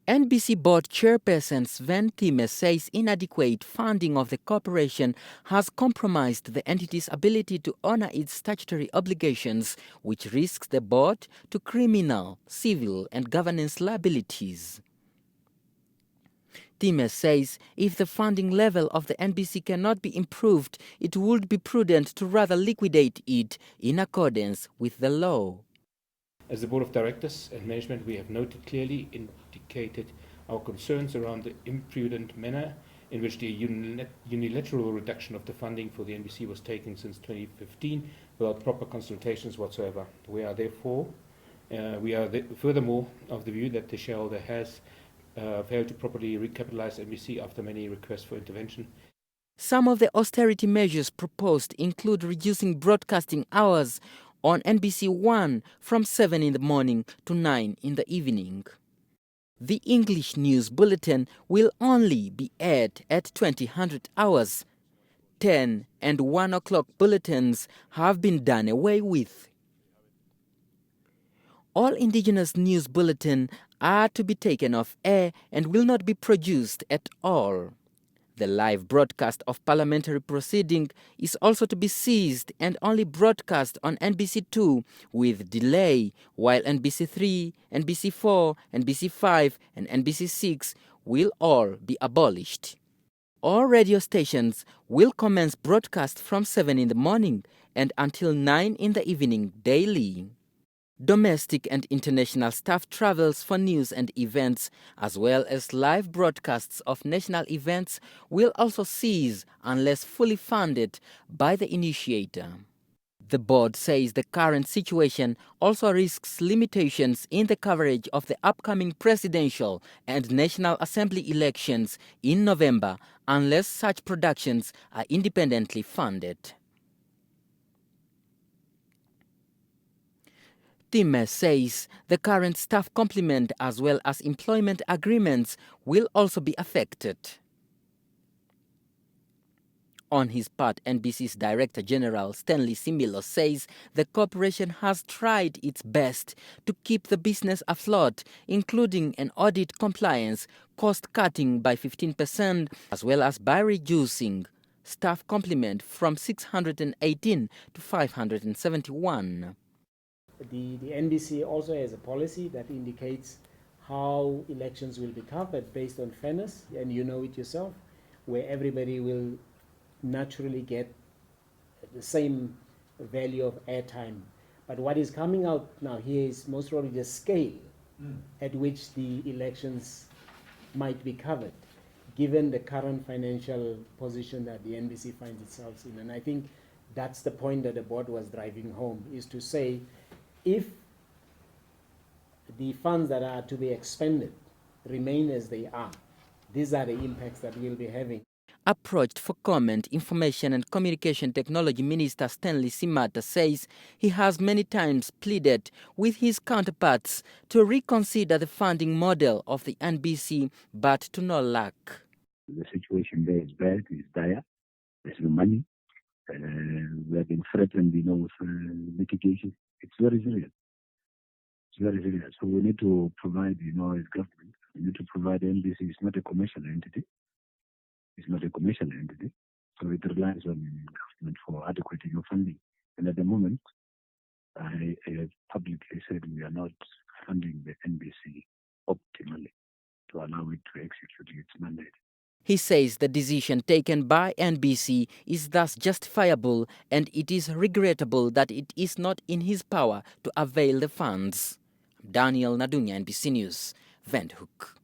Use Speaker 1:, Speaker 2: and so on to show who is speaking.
Speaker 1: NBC Board Chairperson Sven Thieme says inadequate funding of the corporation has compromised the entity's ability to honor its statutory obligations, which risks the board to criminal, civil and governance liabilities. Thieme says if the funding level of the NBC cannot be improved, it would be prudent to rather liquidate it in accordance with the law.
Speaker 2: As the Board of Directors and Management, we have noted clearly indicated our concerns around the imprudent manner in which the unilateral reduction of the funding for the NBC was taken since 2015 without proper consultations whatsoever. We are furthermore of the view that the shareholder has failed to properly recapitalize NBC after many requests for intervention.
Speaker 1: Some of the austerity measures proposed include reducing broadcasting hours on NBC One from 7 in the morning to 9 in the evening. The English News Bulletin will only be aired at 2000 hours. 10 and 1 o'clock bulletins have been done away with. All indigenous news bulletins are to be taken off air and will not be produced at all. The live broadcast of parliamentary proceeding is also to be ceased and only broadcast on NBC2 with delay, while NBC3, NBC4, NBC5 and NBC6 will all be abolished. All radio stations will commence broadcast from 7 in the morning and until 9 in the evening daily. Domestic and international staff travels for news and events, as well as live broadcasts of national events, will also cease unless fully funded by the initiator. The board says the current situation also risks limitations in the coverage of the upcoming presidential and National Assembly elections in November unless such productions are independently funded. Thieme says the current staff complement as well as employment agreements will also be affected. On his part, NBC's Director General Stanley Similo says the corporation has tried its best to keep the business afloat, including an audit compliance, cost cutting by 15%, as well as by reducing staff complement from 618 to 571.
Speaker 3: The NBC also has a policy that indicates how elections will be covered based on fairness, and you know it yourself, where everybody will naturally get the same value of airtime. But what is coming out now here is most probably the scale at which the elections might be covered, given the current financial position that the NBC finds itself in. And I think that's the point that the board was driving home, is to say, if the funds that are to be expended remain as they are, these are the impacts that we'll be having.
Speaker 1: Approached for comment, Information and Communication Technology Minister Stanley Simata says he has many times pleaded with his counterparts to reconsider the funding model of the NBC, but to no luck.
Speaker 4: The situation there is bad, it's dire, there's no money. We have been threatened, with litigation. It's very serious. It's very serious. So we need to provide, as government, we need to provide NBC. It's not a commercial entity. It's not a commercial entity. So it relies on government for adequate funding. And at the moment, I have publicly said we are not funding the NBC optimally to allow it to execute its mandate.
Speaker 1: He says the decision taken by NBC is thus justifiable and it is regrettable that it is not in his power to avail the funds. Daniel Nadunya, NBC News, Windhoek.